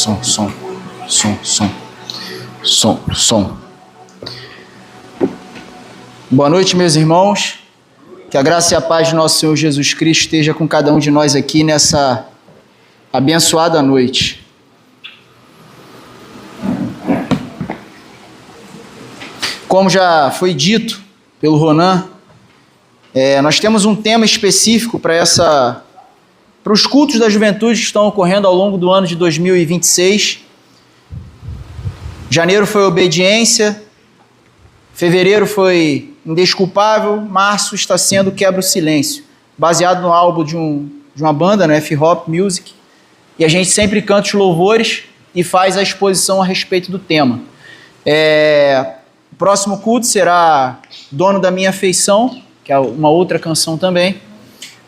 Som. Boa noite, meus irmãos. Que a graça e a paz de nosso Senhor Jesus Cristo esteja com cada um de nós aqui nessa abençoada noite. Como já foi dito pelo Ronan, nós temos um tema específico para os cultos da juventude que estão ocorrendo ao longo do ano de 2026. Janeiro foi obediência, fevereiro foi indesculpável, março está sendo Quebra o Silêncio, baseado no álbum de uma banda, né, F-Hop Music, e a gente sempre canta os louvores e faz a exposição a respeito do tema. O próximo culto será Dono da Minha Afeição, que é uma outra canção também,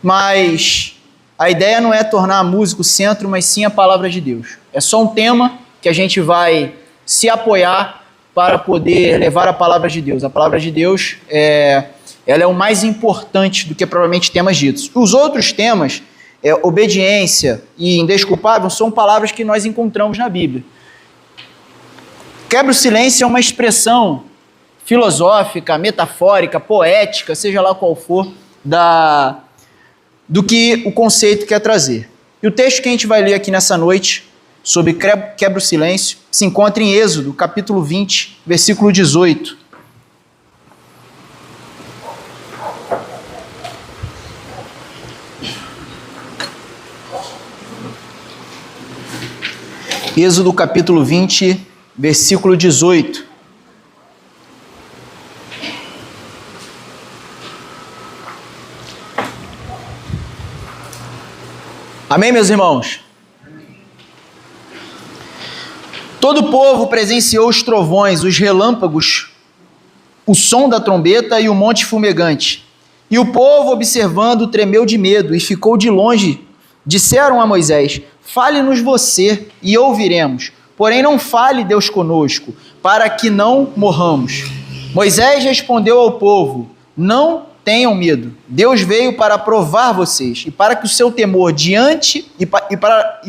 mas a ideia não é tornar a música o centro, mas sim a palavra de Deus. É só um tema que a gente vai se apoiar para poder levar a palavra de Deus. A palavra de Deus ela é o mais importante do que provavelmente temas ditos. Os outros temas, obediência e indesculpável, são palavras que nós encontramos na Bíblia. Quebra o silêncio é uma expressão filosófica, metafórica, poética, seja lá qual for, do que o conceito quer trazer. E o texto que a gente vai ler aqui nessa noite, sobre quebra o silêncio, se encontra em Êxodo, capítulo 20, versículo 18. Êxodo, capítulo 20, versículo 18. Amém, meus irmãos? Todo o povo presenciou os trovões, os relâmpagos, o som da trombeta e o monte fumegante. E o povo, observando, tremeu de medo e ficou de longe. Disseram a Moisés: fale-nos você e ouviremos. Porém não fale Deus conosco, para que não morramos. Moisés respondeu ao povo: não tenham medo. Deus veio para provar vocês e para que o seu temor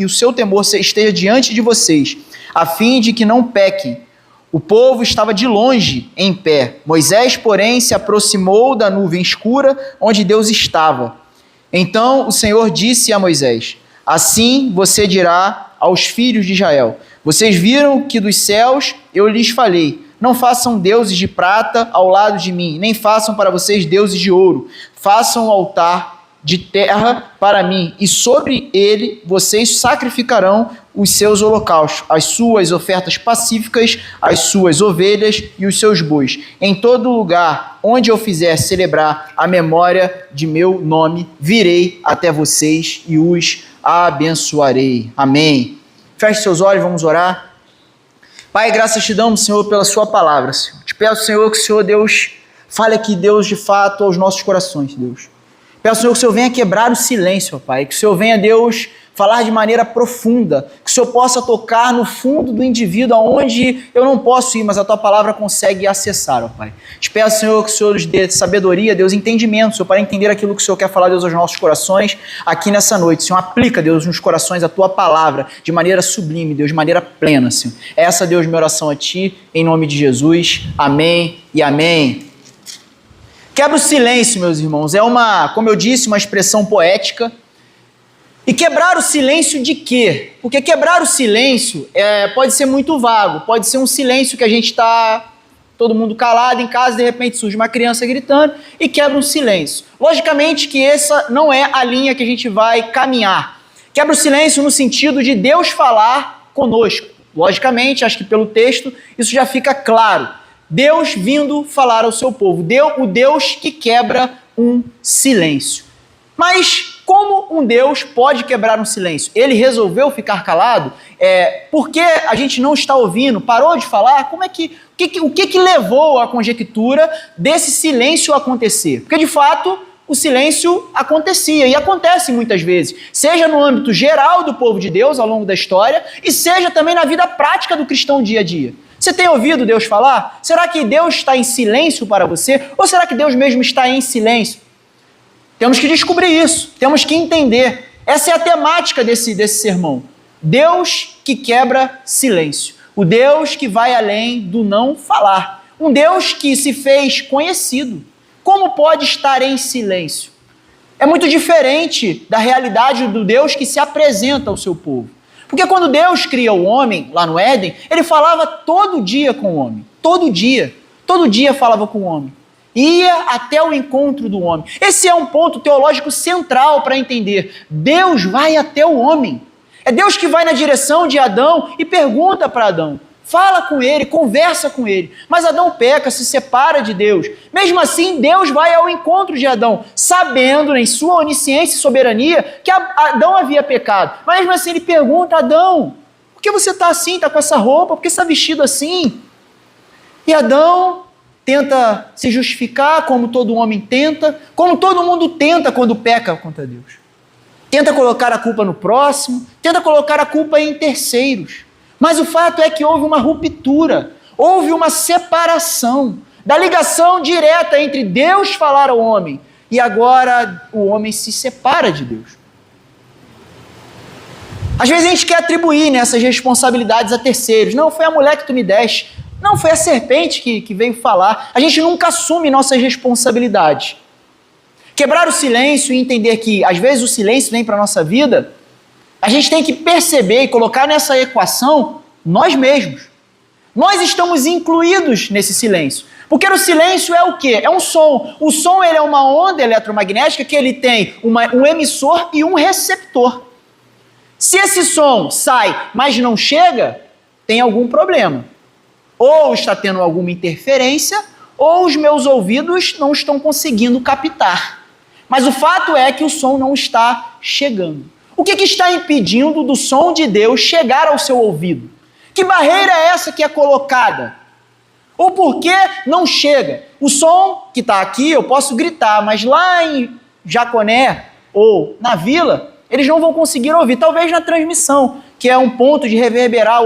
o seu temor esteja diante de vocês, a fim de que não pequem. O povo estava de longe, em pé. Moisés, porém, se aproximou da nuvem escura onde Deus estava. Então o Senhor disse a Moisés: assim você dirá aos filhos de Israel: vocês viram que dos céus eu lhes falei, não façam deuses de prata ao lado de mim, nem façam para vocês deuses de ouro. Façam um altar de terra para mim, e sobre ele vocês sacrificarão os seus holocaustos, as suas ofertas pacíficas, as suas ovelhas e os seus bois. Em todo lugar onde eu fizer celebrar a memória de meu nome, virei até vocês e os abençoarei. Amém. Feche seus olhos, vamos orar. Pai, graças te damos, Senhor, pela sua palavra, Senhor. Te peço, Senhor, que o Senhor, Deus, fale aqui, Deus, de fato, aos nossos corações, Deus. Peço, Senhor, que o Senhor venha quebrar o silêncio, ó Pai, que o Senhor venha, Deus, falar de maneira profunda, que o Senhor possa tocar no fundo do indivíduo, aonde eu não posso ir, mas a Tua palavra consegue acessar, ó Pai. Te peço, Senhor, que o Senhor nos dê sabedoria, Deus, entendimento, Senhor, para entender aquilo que o Senhor quer falar, Deus, aos nossos corações aqui nessa noite. Senhor, aplica, Deus, nos corações a Tua palavra de maneira sublime, Deus, de maneira plena, Senhor. Essa, Deus, minha oração a Ti, em nome de Jesus. Amém e amém. Quebra o silêncio, meus irmãos, como eu disse, uma expressão poética. E quebrar o silêncio de quê? Porque quebrar o silêncio pode ser muito vago, pode ser um silêncio que a gente está todo mundo calado em casa, de repente surge uma criança gritando e quebra um silêncio. Logicamente que essa não é a linha que a gente vai caminhar. Quebra o silêncio no sentido de Deus falar conosco. Logicamente, acho que pelo texto isso já fica claro. Deus vindo falar ao seu povo, o Deus que quebra um silêncio. Mas como um Deus pode quebrar um silêncio? Ele resolveu ficar calado? Por que a gente não está ouvindo? Parou de falar? O que levou à conjectura desse silêncio acontecer? Porque, de fato, o silêncio acontecia e acontece muitas vezes, seja no âmbito geral do povo de Deus ao longo da história e seja também na vida prática do cristão dia a dia. Você tem ouvido Deus falar? Será que Deus está em silêncio para você? Ou será que Deus mesmo está em silêncio? Temos que descobrir isso, temos que entender. Essa é a temática desse sermão. Deus que quebra silêncio, o Deus que vai além do não falar, um Deus que se fez conhecido. Como pode estar em silêncio? É muito diferente da realidade do Deus que se apresenta ao seu povo. Porque quando Deus cria o homem, lá no Éden, ele falava todo dia com o homem. Todo dia falava com o homem. Ia até o encontro do homem. Esse é um ponto teológico central para entender. Deus vai até o homem. É Deus que vai na direção de Adão e pergunta para Adão. Fala com ele, conversa com ele. Mas Adão peca, se separa de Deus. Mesmo assim, Deus vai ao encontro de Adão, sabendo, em sua onisciência e soberania, que Adão havia pecado. Mas mesmo assim, ele pergunta: Adão, por que você está assim, está com essa roupa? Por que você está vestido assim? E Adão tenta se justificar, como todo homem tenta, como todo mundo tenta quando peca contra Deus. Tenta colocar a culpa no próximo, tenta colocar a culpa em terceiros. Mas o fato é que houve uma ruptura, houve uma separação da ligação direta entre Deus falar ao homem e agora o homem se separa de Deus. Às vezes a gente quer atribuir nessas responsabilidades a terceiros. Não, foi a mulher que tu me deste. Não, foi a serpente que veio falar. A gente nunca assume nossas responsabilidades. Quebrar o silêncio e entender que às vezes o silêncio vem para a nossa vida, a gente tem que perceber e colocar nessa equação nós mesmos. Nós estamos incluídos nesse silêncio. Porque o silêncio é o quê? É um som. O som ele é uma onda eletromagnética que ele tem um emissor e um receptor. Se esse som sai, mas não chega, tem algum problema. Ou está tendo alguma interferência, ou os meus ouvidos não estão conseguindo captar. Mas o fato é que o som não está chegando. O que está impedindo do som de Deus chegar ao seu ouvido? Que barreira é essa que é colocada? Ou por que não chega? O som que está aqui eu posso gritar, mas lá em Jaconé ou na vila, eles não vão conseguir ouvir. Talvez na transmissão, que é um ponto de reverberar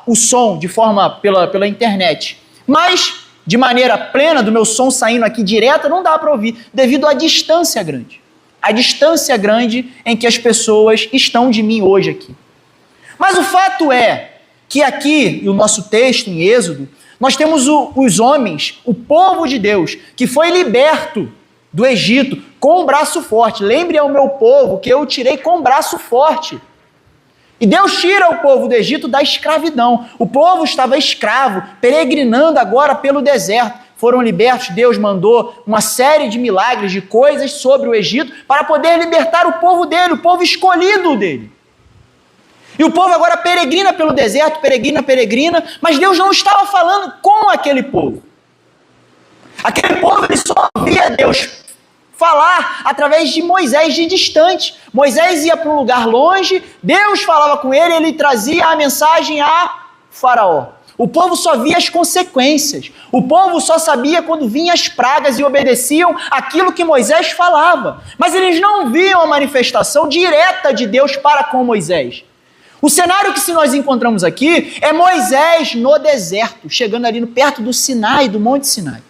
o som de forma pela internet. Mas, de maneira plena, do meu som saindo aqui direto, não dá para ouvir, devido à distância grande. A distância grande em que as pessoas estão de mim hoje aqui. Mas o fato é que aqui, no nosso texto, em Êxodo, nós temos os homens, o povo de Deus, que foi liberto do Egito com um braço forte. Lembre ao meu povo que eu o tirei com um braço forte. E Deus tira o povo do Egito da escravidão. O povo estava escravo, peregrinando agora pelo deserto. Foram libertos, Deus mandou uma série de milagres, de coisas sobre o Egito, para poder libertar o povo dele, o povo escolhido dele. E o povo agora peregrina pelo deserto, peregrina, mas Deus não estava falando com aquele povo. Aquele povo ele só via Deus falar através de Moisés de distante. Moisés ia para um lugar longe, Deus falava com ele, ele trazia a mensagem a Faraó. O povo só via as consequências. O povo só sabia quando vinham as pragas e obedeciam aquilo que Moisés falava. Mas eles não viam a manifestação direta de Deus para com Moisés. O cenário que nós encontramos aqui é Moisés no deserto, chegando ali perto do Sinai, do Monte Sinai.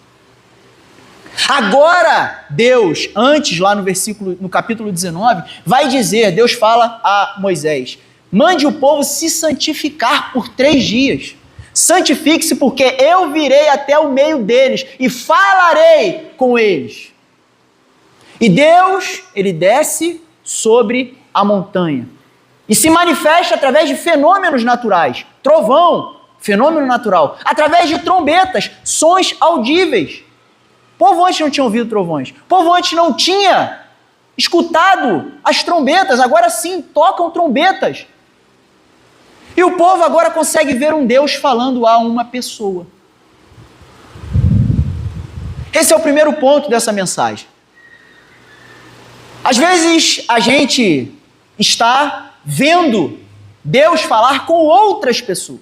Agora, Deus, antes lá no capítulo 19, vai dizer, Deus fala a Moisés, mande o povo se santificar por 3 dias. Santifique-se porque eu virei até o meio deles e falarei com eles. E Deus, ele desce sobre a montanha e se manifesta através de fenômenos naturais. Trovão, fenômeno natural. Através de trombetas, sons audíveis. O povo antes não tinha ouvido trovões. O povo antes não tinha escutado as trombetas. Agora sim, tocam trombetas. E o povo agora consegue ver um Deus falando a uma pessoa. Esse é o primeiro ponto dessa mensagem. Às vezes a gente está vendo Deus falar com outras pessoas.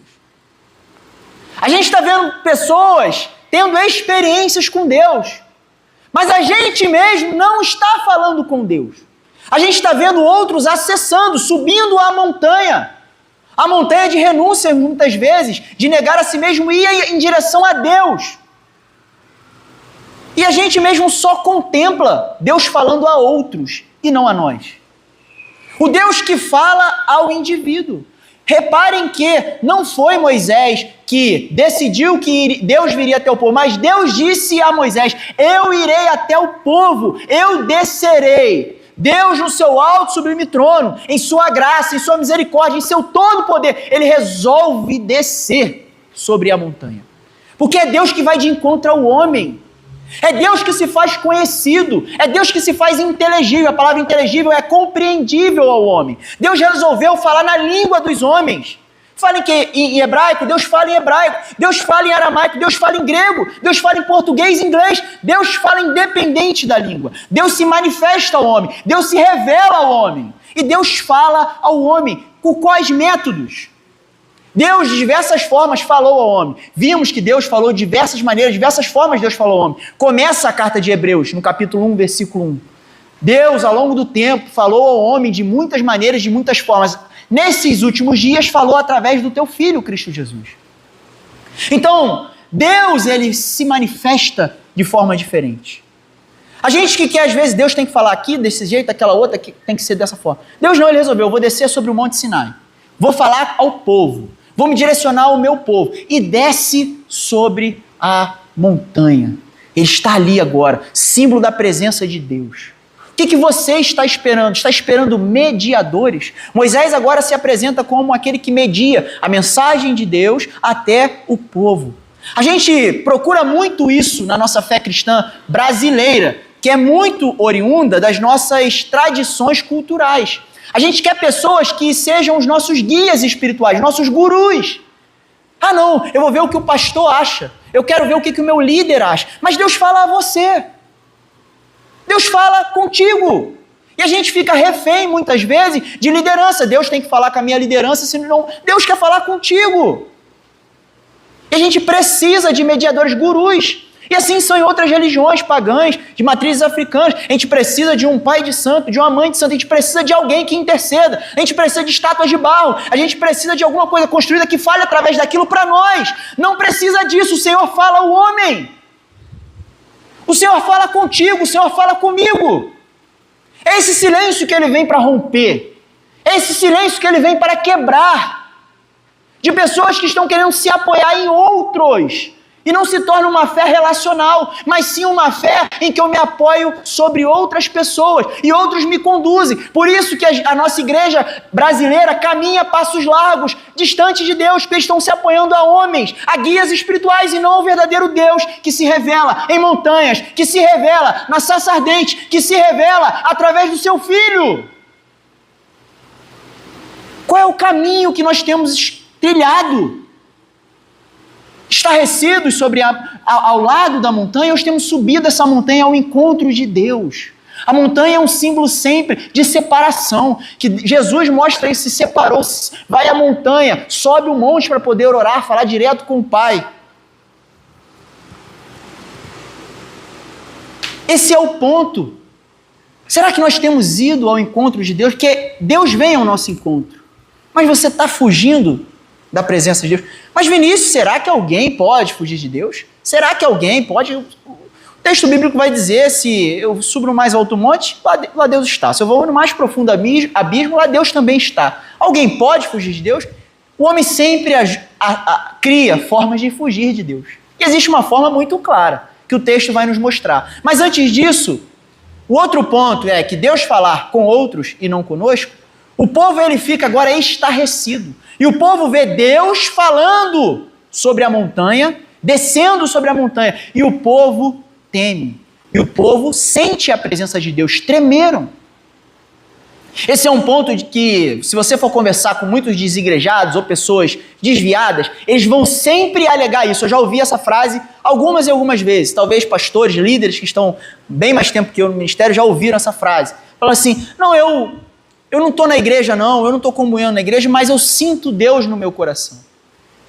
A gente está vendo pessoas tendo experiências com Deus. Mas a gente mesmo não está falando com Deus. A gente está vendo outros acessando, subindo a montanha. A montanha de renúncia, muitas vezes, de negar a si mesmo e ir em direção a Deus. E a gente mesmo só contempla Deus falando a outros e não a nós. O Deus que fala ao indivíduo. Reparem que não foi Moisés que decidiu que Deus viria até o povo, mas Deus disse a Moisés: eu irei até o povo, eu descerei. Deus no seu alto sublime trono, em sua graça, em sua misericórdia, em seu todo poder, ele resolve descer sobre a montanha. Porque é Deus que vai de encontro ao homem. É Deus que se faz conhecido, é Deus que se faz inteligível. A palavra inteligível é compreendível ao homem. Deus resolveu falar na língua dos homens. Fala em hebraico, Deus fala em hebraico. Deus fala em aramaico, Deus fala em grego. Deus fala em português e inglês. Deus fala independente da língua. Deus se manifesta ao homem, Deus se revela ao homem. E Deus fala ao homem com quais métodos? Deus, de diversas formas, falou ao homem. Vimos que Deus falou de diversas maneiras, de diversas formas Deus falou ao homem. Começa a carta de Hebreus, no capítulo 1, versículo 1. Deus, ao longo do tempo, falou ao homem de muitas maneiras, de muitas formas. Nesses últimos dias, falou através do teu Filho, Cristo Jesus. Então, Deus, ele se manifesta de forma diferente. A gente que quer, às vezes, Deus tem que falar aqui desse jeito, aquela outra, que tem que ser dessa forma. Deus não, ele resolveu, eu vou descer sobre o Monte Sinai. Vou falar ao povo. Vou me direcionar ao meu povo. E desce sobre a montanha. Ele está ali agora, símbolo da presença de Deus. O que você está esperando? Está esperando mediadores? Moisés agora se apresenta como aquele que media a mensagem de Deus até o povo. A gente procura muito isso na nossa fé cristã brasileira, que é muito oriunda das nossas tradições culturais. A gente quer pessoas que sejam os nossos guias espirituais, nossos gurus. Ah não, eu vou ver o que o pastor acha, eu quero ver o que o meu líder acha. Mas Deus fala a você. Deus fala contigo. E a gente fica refém, muitas vezes, de liderança. Deus tem que falar com a minha liderança, senão Deus quer falar contigo. E a gente precisa de mediadores gurus. E assim são em outras religiões pagãs, de matrizes africanas. A gente precisa de um pai de santo, de uma mãe de santo. A gente precisa de alguém que interceda. A gente precisa de estátuas de barro. A gente precisa de alguma coisa construída que fale através daquilo para nós. Não precisa disso. O Senhor fala ao homem. O Senhor fala contigo. O Senhor fala comigo. É esse silêncio que ele vem para romper. É esse silêncio que ele vem para quebrar. De pessoas que estão querendo se apoiar em outros. E não se torna uma fé relacional, mas sim uma fé em que eu me apoio sobre outras pessoas e outros me conduzem. Por isso que a nossa igreja brasileira caminha passos largos, distante de Deus, porque estão se apoiando a homens, a guias espirituais e não ao verdadeiro Deus que se revela em montanhas, que se revela na sarça ardente, que se revela através do seu Filho. Qual é o caminho que nós temos trilhado? Estarrecidos ao lado da montanha, nós temos subido essa montanha ao encontro de Deus. A montanha é um símbolo sempre de separação, que Jesus mostra isso, se separou, vai à montanha, sobe o monte para poder orar, falar direto com o Pai. Esse é o ponto. Será que nós temos ido ao encontro de Deus? Porque Deus vem ao nosso encontro, mas você está fugindo da presença de Deus. Mas Vinícius, será que alguém pode fugir de Deus? Será que alguém pode? O texto bíblico vai dizer, se eu subo no mais alto monte, lá Deus está. Se eu vou no mais profundo abismo, lá Deus também está. Alguém pode fugir de Deus? O homem sempre cria formas de fugir de Deus. E existe uma forma muito clara, que o texto vai nos mostrar. Mas antes disso, o outro ponto é que Deus falar com outros e não conosco, o povo ele fica agora estarrecido. E o povo vê Deus falando sobre a montanha, descendo sobre a montanha. E o povo teme. E o povo sente a presença de Deus. Tremeram. Esse é um ponto de que, se você for conversar com muitos desigrejados ou pessoas desviadas, eles vão sempre alegar isso. Eu já ouvi essa frase algumas e algumas vezes. Talvez pastores, líderes que estão bem mais tempo que eu no ministério já ouviram essa frase. Falam assim, não, eu não estou na igreja não, eu não estou comunhando na igreja, mas eu sinto Deus no meu coração.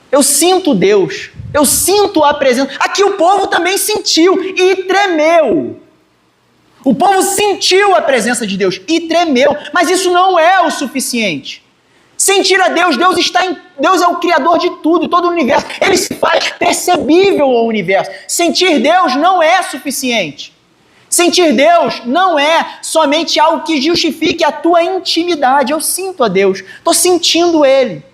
Eu sinto Deus, eu sinto a presença. Aqui o povo também sentiu e tremeu. O povo sentiu a presença de Deus e tremeu, mas isso não é o suficiente. Sentir a Deus, Deus é o criador de tudo, todo o universo. Ele se faz percebível ao universo. Sentir Deus não é suficiente. Sentir Deus não é somente algo que justifique a tua intimidade. Eu sinto a Deus, estou sentindo Ele.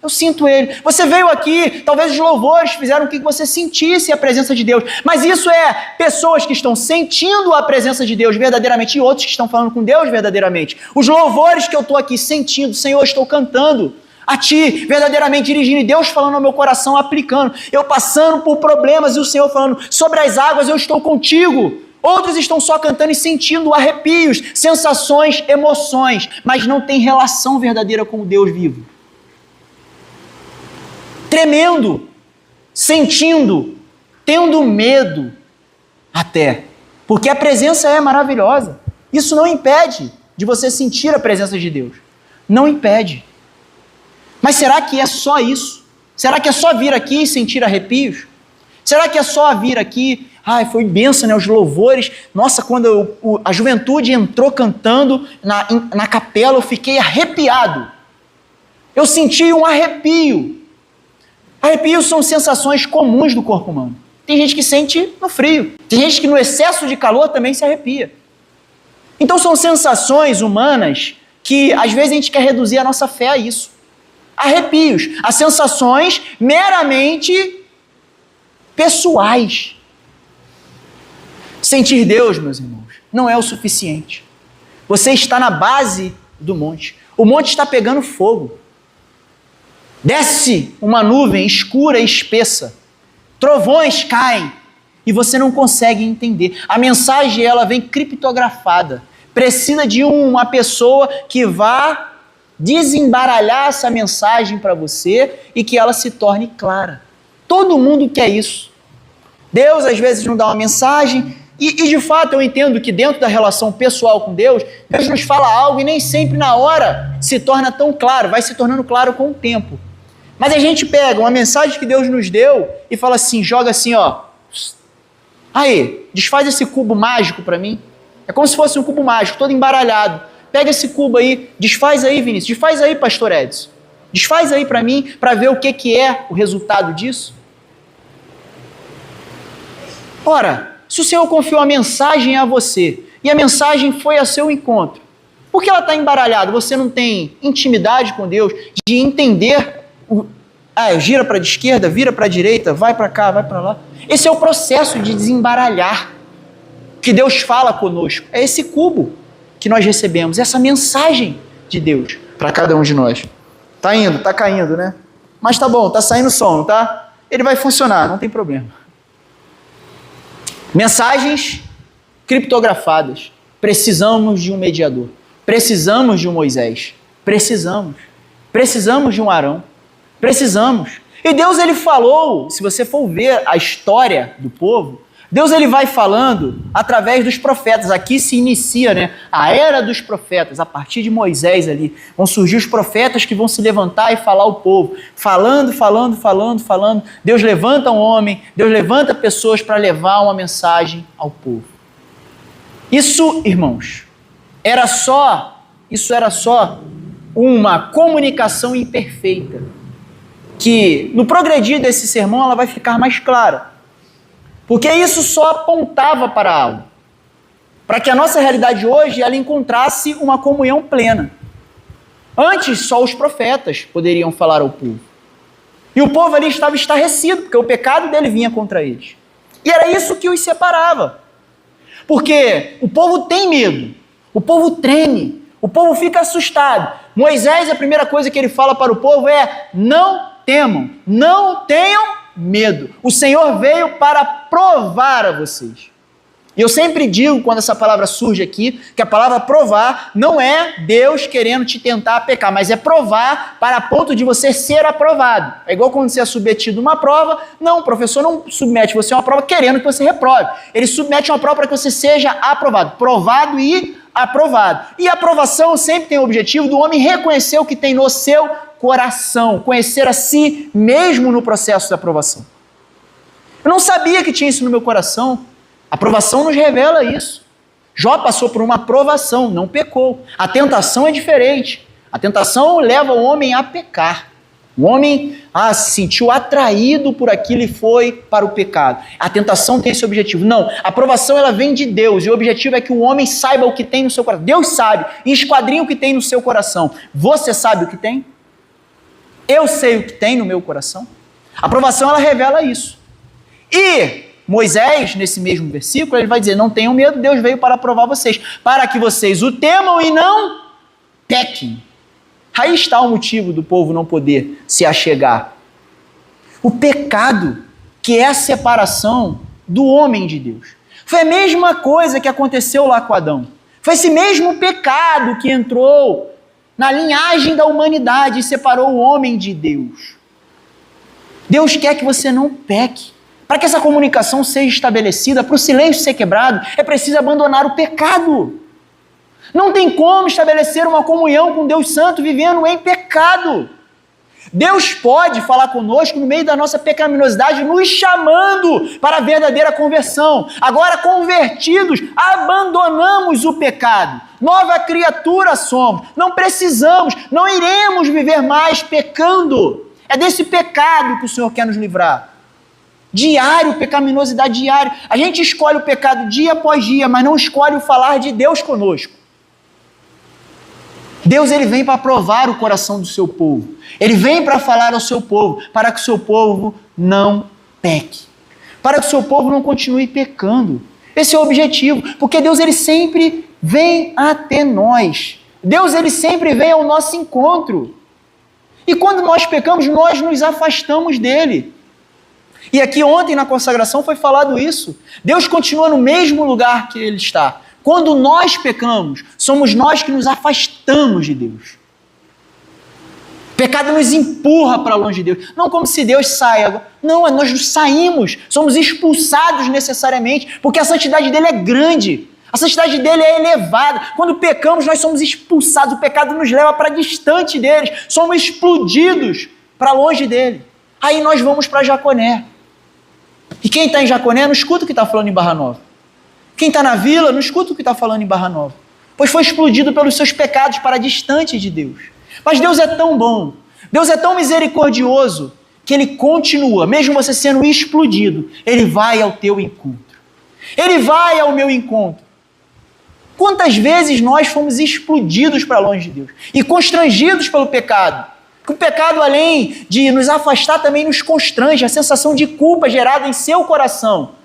Eu sinto Ele. Você veio aqui, talvez os louvores fizeram com que você sentisse a presença de Deus, mas isso é pessoas que estão sentindo a presença de Deus verdadeiramente e outros que estão falando com Deus verdadeiramente. Os louvores que eu estou aqui sentindo, Senhor, estou cantando a Ti, verdadeiramente dirigindo, e Deus falando ao meu coração, aplicando. Eu passando por problemas e o Senhor falando, sobre as águas eu estou contigo. Outros estão só cantando e sentindo arrepios, sensações, emoções, mas não tem relação verdadeira com o Deus vivo. Tremendo, sentindo, tendo medo até, porque a presença é maravilhosa. Isso não impede de você sentir a presença de Deus. Não impede. Mas será que é só isso? Será que é só vir aqui e sentir arrepios? Será que é só vir aqui? Ai, foi bênção, né? Os louvores. Nossa, quando a juventude entrou cantando na capela, eu fiquei arrepiado. Eu senti um arrepio. Arrepios são sensações comuns do corpo humano. Tem gente que sente no frio. Tem gente que no excesso de calor também se arrepia. Então são sensações humanas que às vezes a gente quer reduzir a nossa fé a isso. Arrepios, a sensações meramente pessoais. Sentir Deus, meus irmãos, não é o suficiente. Você está na base do monte. O monte está pegando fogo. Desce uma nuvem escura e espessa. Trovões caem e você não consegue entender. A mensagem, ela vem criptografada. Precisa de uma pessoa que vá desembaralhar essa mensagem para você e que ela se torne clara. Todo mundo quer isso. Deus às vezes não dá uma mensagem e de fato eu entendo que dentro da relação pessoal com Deus, Deus nos fala algo e nem sempre na hora se torna tão claro, vai se tornando claro com o tempo. Mas a gente pega uma mensagem que Deus nos deu e fala assim, joga assim, ó. Aí, desfaz esse cubo mágico para mim. É como se fosse um cubo mágico, todo embaralhado. Pega esse cubo aí, desfaz aí, Vinícius, desfaz aí, pastor Edson. Desfaz aí para mim, para ver o que é o resultado disso. Ora, se o Senhor confiou a mensagem a você, e a mensagem foi a seu encontro, por que ela está embaralhada? Você não tem intimidade com Deus, de entender, gira para a esquerda, vira para a direita, vai para cá, vai para lá. Esse é o processo de desembaralhar, que Deus fala conosco. É esse cubo que nós recebemos, essa mensagem de Deus para cada um de nós. Tá indo, tá caindo, né? Mas tá bom, tá saindo som, não tá? Ele vai funcionar, não tem problema. Mensagens criptografadas. Precisamos de um mediador. Precisamos de um Moisés. Precisamos de um Arão. Precisamos. E Deus, ele falou, se você for ver a história do povo, Deus, ele vai falando através dos profetas. Aqui se inicia, né, a era dos profetas. A partir de Moisés ali, vão surgir os profetas que vão se levantar e falar ao povo. Falando. Deus levanta um homem, Deus levanta pessoas para levar uma mensagem ao povo. Isso, irmãos, era só uma comunicação imperfeita. Que no progredir desse sermão ela vai ficar mais clara. Porque isso só apontava para algo. Para que a nossa realidade hoje ela encontrasse uma comunhão plena. Antes, só os profetas poderiam falar ao povo. E o povo ali estava estarrecido, porque o pecado dele vinha contra eles. E era isso que os separava. Porque o povo tem medo, o povo treme, o povo fica assustado. Moisés, a primeira coisa que ele fala para o povo é: não temam, não tenham medo. O Senhor veio para provar a vocês. E eu sempre digo, quando essa palavra surge aqui, que a palavra provar não é Deus querendo te tentar a pecar, mas é provar para ponto de você ser aprovado. É igual quando você é submetido a uma prova. Não, o professor não submete você a uma prova querendo que você reprove. Ele submete uma prova para que você seja aprovado. Provado e aprovado. E a aprovação sempre tem o objetivo do homem reconhecer o que tem no seu coração, conhecer a si mesmo no processo de aprovação. Eu não sabia que tinha isso no meu coração. A aprovação nos revela isso. Jó passou por uma aprovação, não pecou. A tentação é diferente. A tentação leva o homem a pecar. O homem se sentiu atraído por aquilo e foi para o pecado. A tentação tem esse objetivo. Não, a aprovação ela vem de Deus e o objetivo é que o homem saiba o que tem no seu coração. Deus sabe e esquadrinha o que tem no seu coração. Você sabe o que tem? Eu sei o que tem no meu coração. A aprovação ela revela isso. E Moisés, nesse mesmo versículo, ele vai dizer, não tenham medo, Deus veio para aprovar vocês, para que vocês o temam e não pequem. Aí está o motivo do povo não poder se achegar. O pecado, que é a separação do homem de Deus. Foi a mesma coisa que aconteceu lá com Adão. Foi esse mesmo pecado que entrou na linhagem da humanidade e separou o homem de Deus. Deus quer que você não peque. Para que essa comunicação seja estabelecida, para o silêncio ser quebrado, é preciso abandonar o pecado. Não tem como estabelecer uma comunhão com Deus Santo vivendo em pecado. Deus pode falar conosco no meio da nossa pecaminosidade, nos chamando para a verdadeira conversão. Agora, convertidos, abandonamos o pecado. Nova criatura somos. Não precisamos, não iremos viver mais pecando. É desse pecado que o Senhor quer nos livrar. Diário, pecaminosidade diária. A gente escolhe o pecado dia após dia, mas não escolhe o falar de Deus conosco. Deus ele vem para provar o coração do seu povo. Ele vem para falar ao seu povo, para que o seu povo não peque. Para que o seu povo não continue pecando. Esse é o objetivo, porque Deus ele sempre vem até nós. Deus ele sempre vem ao nosso encontro. E quando nós pecamos, nós nos afastamos dele. E aqui ontem na consagração foi falado isso. Deus continua no mesmo lugar que ele está. Quando nós pecamos, somos nós que nos afastamos de Deus. O pecado nos empurra para longe de Deus. Não como se Deus saia. Não, nós saímos, somos expulsados necessariamente, porque a santidade dele é grande. A santidade dele é elevada. Quando pecamos, nós somos expulsados. O pecado nos leva para distante deles. Somos explodidos para longe dele. Aí nós vamos para Jaconé. E quem está em Jaconé não escuta o que está falando em Barra Nova. Quem está na vila não escuta o que está falando em Barra Nova. Pois foi explodido pelos seus pecados para distante de Deus. Mas Deus é tão bom, Deus é tão misericordioso, que Ele continua, mesmo você sendo explodido, Ele vai ao teu encontro. Ele vai ao meu encontro. Quantas vezes nós fomos explodidos para longe de Deus e constrangidos pelo pecado? Porque o pecado, além de nos afastar, também nos constrange, a sensação de culpa gerada em seu coração.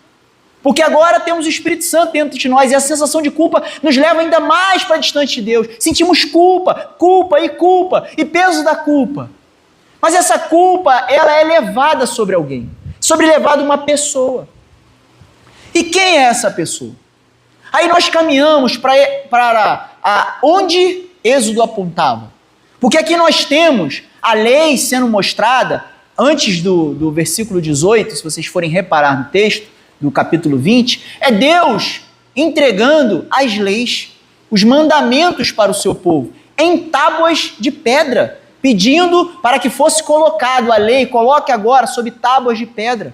Porque agora temos o Espírito Santo dentro de nós e a sensação de culpa nos leva ainda mais para distante de Deus. Sentimos culpa e peso da culpa. Mas essa culpa, ela é levada sobre alguém, levada uma pessoa. E quem é essa pessoa? Aí nós caminhamos para onde Êxodo apontava. Porque aqui nós temos a lei sendo mostrada, antes do versículo 18, se vocês forem reparar no texto, do capítulo 20, é Deus entregando as leis, os mandamentos para o seu povo, em tábuas de pedra, pedindo para que fosse colocado a lei, coloque agora sobre tábuas de pedra.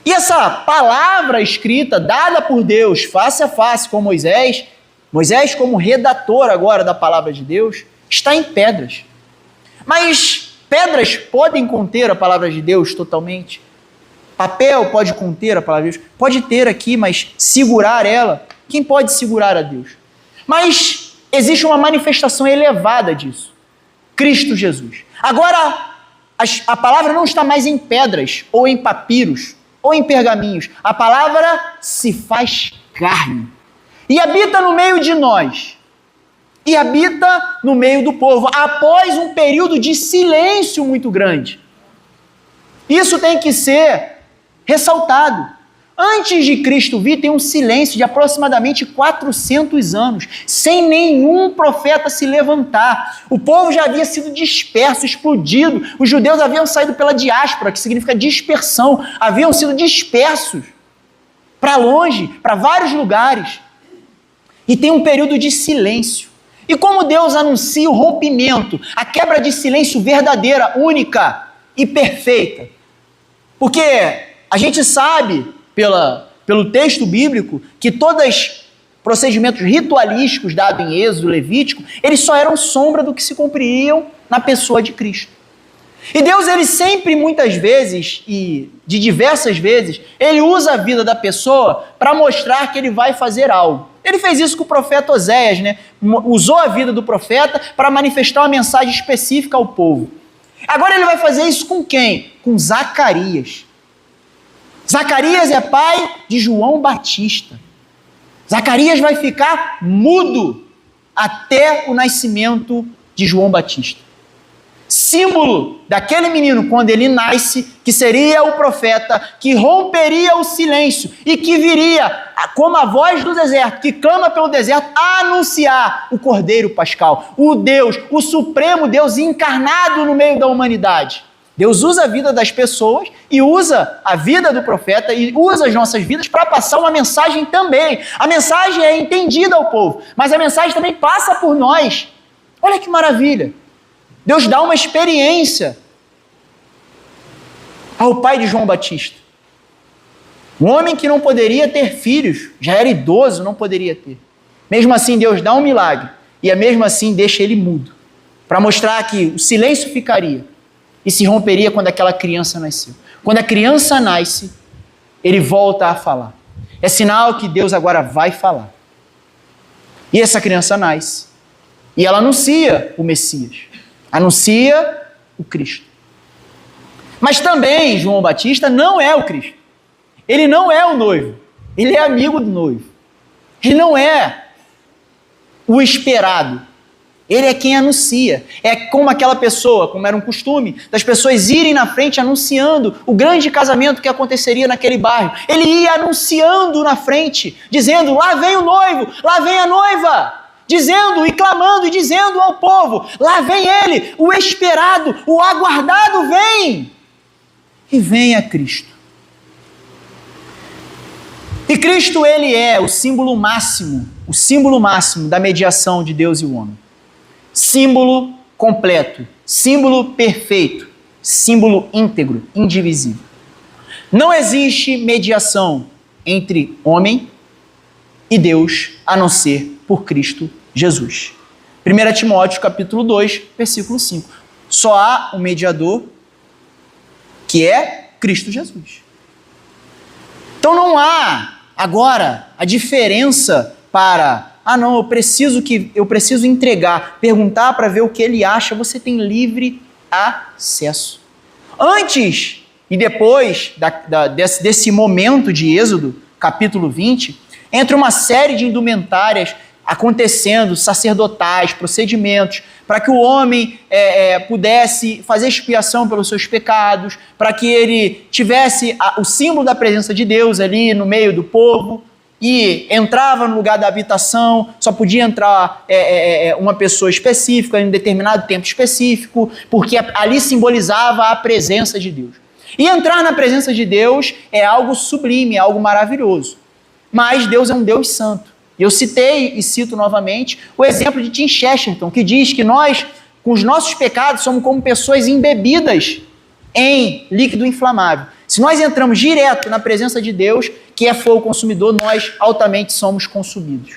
E essa palavra escrita, dada por Deus, face a face com Moisés como redator agora da palavra de Deus, está em pedras. Mas pedras podem conter a palavra de Deus totalmente? Papel pode conter a palavra de Deus? Pode ter aqui, mas segurar ela? Quem pode segurar a Deus? Mas existe uma manifestação elevada disso. Cristo Jesus. Agora, a palavra não está mais em pedras, ou em papiros, ou em pergaminhos. A palavra se faz carne. E habita no meio de nós. E habita no meio do povo, após um período de silêncio muito grande. Isso tem que ser ressaltado. Antes de Cristo vir, tem um silêncio de aproximadamente 400 anos, sem nenhum profeta se levantar. O povo já havia sido disperso, explodido. Os judeus haviam saído pela diáspora, que significa dispersão. Haviam sido dispersos para longe, para vários lugares. E tem um período de silêncio. E como Deus anuncia o rompimento, a quebra de silêncio verdadeira, única e perfeita? Porque a gente sabe, pelo texto bíblico, que todos os procedimentos ritualísticos dados em Êxodo, Levítico, eles só eram sombra do que se cumpririam na pessoa de Cristo. E Deus, ele sempre, muitas vezes, e de diversas vezes, ele usa a vida da pessoa para mostrar que ele vai fazer algo. Ele fez isso com o profeta Oséias, né? Usou a vida do profeta para manifestar uma mensagem específica ao povo. Agora ele vai fazer isso com quem? Com Zacarias. Zacarias é pai de João Batista. Zacarias vai ficar mudo até o nascimento de João Batista. Símbolo daquele menino, quando ele nasce, que seria o profeta, que romperia o silêncio e que viria, como a voz do deserto, que clama pelo deserto, a anunciar o Cordeiro Pascal, o Deus, o Supremo Deus encarnado no meio da humanidade. Deus usa a vida das pessoas e usa a vida do profeta e usa as nossas vidas para passar uma mensagem também. A mensagem é entendida ao povo, mas a mensagem também passa por nós. Olha que maravilha! Deus dá uma experiência ao pai de João Batista. Um homem que não poderia ter filhos, já era idoso, não poderia ter. Mesmo assim, Deus dá um milagre e mesmo assim deixa ele mudo, para mostrar que o silêncio ficaria e se romperia quando aquela criança nasceu. Quando a criança nasce, ele volta a falar. É sinal que Deus agora vai falar. E essa criança nasce e ela anuncia o Messias. Anuncia o Cristo. Mas também João Batista não é o Cristo. Ele não é o noivo. Ele é amigo do noivo. Ele não é o esperado. Ele é quem anuncia. É como aquela pessoa, como era um costume, das pessoas irem na frente anunciando o grande casamento que aconteceria naquele bairro. Ele ia anunciando na frente, dizendo, lá vem o noivo, lá vem a noiva. Dizendo e clamando e dizendo ao povo, lá vem ele, o esperado, o aguardado vem. E vem a Cristo. E Cristo, ele é o símbolo máximo da mediação de Deus e o homem. Símbolo completo, símbolo perfeito, símbolo íntegro, indivisível. Não existe mediação entre homem e Deus, a não ser por Cristo Jesus. 1 Timóteo capítulo 2, versículo 5. Só há um mediador, que é Cristo Jesus. Então não há agora a diferença para, não, eu preciso entregar, perguntar para ver o que ele acha, você tem livre acesso. Antes e depois desse momento de Êxodo, capítulo 20, entra uma série de indumentárias acontecendo, sacerdotais, procedimentos, para que o homem pudesse fazer expiação pelos seus pecados, para que ele tivesse o símbolo da presença de Deus ali no meio do povo, e entrava no lugar da habitação, só podia entrar uma pessoa específica em um determinado tempo específico, porque ali simbolizava a presença de Deus. E entrar na presença de Deus é algo sublime, é algo maravilhoso. Mas Deus é um Deus santo. Eu citei e cito novamente o exemplo de Tim Chesterton, que diz que nós, com os nossos pecados, somos como pessoas embebidas em líquido inflamável. Se nós entramos direto na presença de Deus, que é fogo consumidor, nós altamente somos consumidos.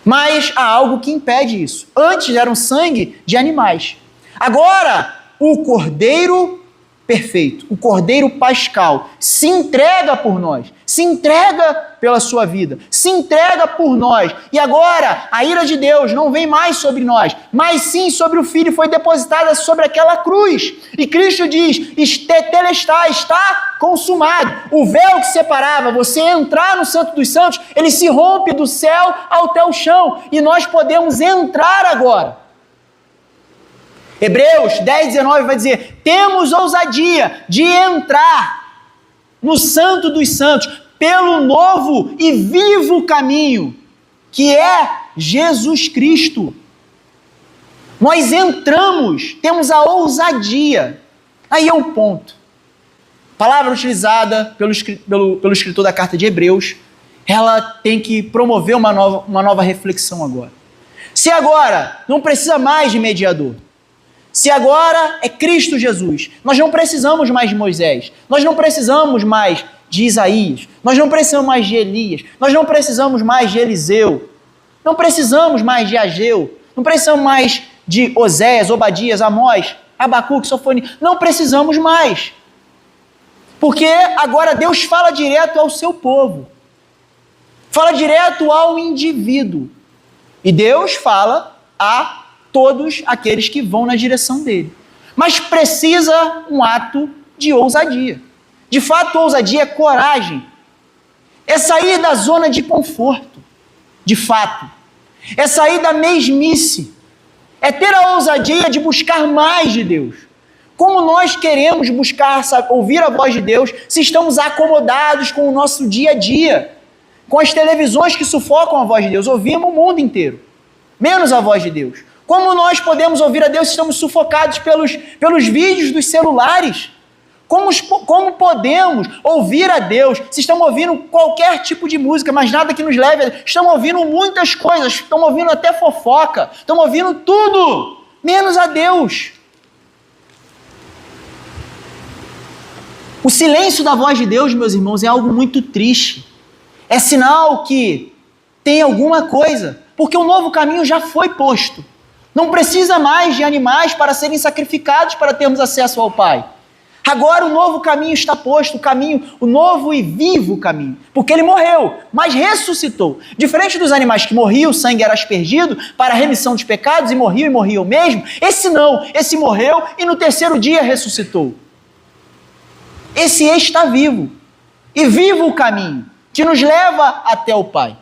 Mas há algo que impede isso. Antes era um sangue de animais. Agora, o Cordeiro perfeito, o Cordeiro Pascal, se entrega por nós, se entrega pela sua vida, se entrega por nós. E agora, a ira de Deus não vem mais sobre nós, mas sim sobre o Filho, foi depositada sobre aquela cruz. E Cristo diz, tetelestai, está consumado. O véu que separava você entrar no Santo dos Santos, ele se rompe do céu até o chão, e nós podemos entrar agora. Hebreus 10, 19 vai dizer, temos ousadia de entrar no Santo dos Santos pelo novo e vivo caminho, que é Jesus Cristo. Nós entramos, temos a ousadia. Aí é um ponto. A palavra utilizada pelo escritor da carta de Hebreus, ela tem que promover uma nova reflexão agora. Se agora não precisa mais de mediador, se agora é Cristo Jesus, nós não precisamos mais de Moisés, nós não precisamos mais de Isaías, nós não precisamos mais de Elias, nós não precisamos mais de Eliseu, não precisamos mais de Ageu, não precisamos mais de Oséias, Obadias, Amós. Abacuque, Sofonias, não precisamos mais. Porque agora Deus fala direto ao seu povo. Fala direto ao indivíduo. E Deus fala a todos aqueles que vão na direção dele. Mas precisa um ato de ousadia. De fato, ousadia é coragem. É sair da zona de conforto. De fato. É sair da mesmice. É ter a ousadia de buscar mais de Deus. Como nós queremos buscar, ouvir a voz de Deus, se estamos acomodados com o nosso dia a dia, com as televisões que sufocam a voz de Deus, ouvimos o mundo inteiro, menos a voz de Deus. Como nós podemos ouvir a Deus se estamos sufocados pelos vídeos dos celulares? Como podemos ouvir a Deus se estamos ouvindo qualquer tipo de música, mas nada que nos leve a Deus? Estamos ouvindo muitas coisas, estamos ouvindo até fofoca, estamos ouvindo tudo, menos a Deus. O silêncio da voz de Deus, meus irmãos, é algo muito triste. É sinal que tem alguma coisa, porque o novo caminho já foi posto. Não precisa mais de animais para serem sacrificados para termos acesso ao Pai. Agora o novo caminho está posto, o novo e vivo caminho, porque ele morreu, mas ressuscitou. Diferente dos animais que morriam, o sangue era aspergido para a remissão dos pecados e morriam mesmo, esse não, esse morreu e no terceiro dia ressuscitou. Esse está vivo, e vivo o caminho, que nos leva até o Pai.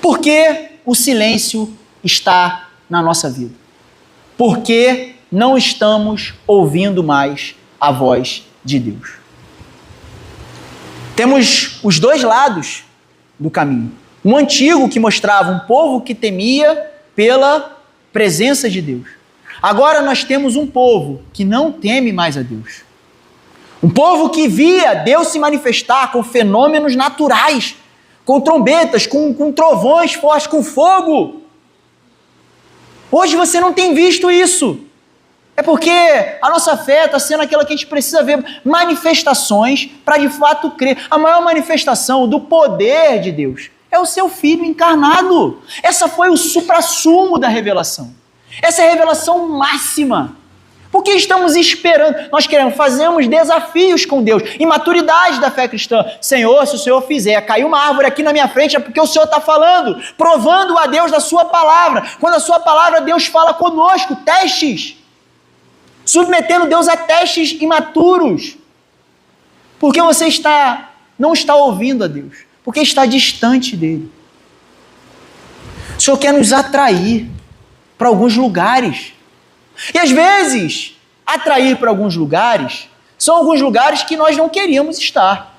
Por que o silêncio está na nossa vida? Porque não estamos ouvindo mais a voz de Deus. Temos os dois lados do caminho. Um antigo que mostrava um povo que temia pela presença de Deus. Agora nós temos um povo que não teme mais a Deus. Um povo que via Deus se manifestar com fenômenos naturais, com trombetas, com trovões fortes, com fogo. Hoje você não tem visto isso. É porque a nossa fé está sendo aquela que a gente precisa ver manifestações para de fato crer. A maior manifestação do poder de Deus é o seu Filho encarnado. Essa foi o suprassumo da revelação. Essa é a revelação máxima. Porque estamos esperando, nós fazemos desafios com Deus, imaturidade da fé cristã. Senhor, se o Senhor fizer, caiu uma árvore aqui na minha frente, é porque o Senhor está falando, provando a Deus da sua palavra. Quando a sua palavra, Deus fala conosco, testes, submetendo Deus a testes imaturos. Porque você não está ouvindo a Deus, porque está distante dele. O Senhor quer nos atrair para alguns lugares. E às vezes, atrair para alguns lugares, são alguns lugares que nós não queríamos estar.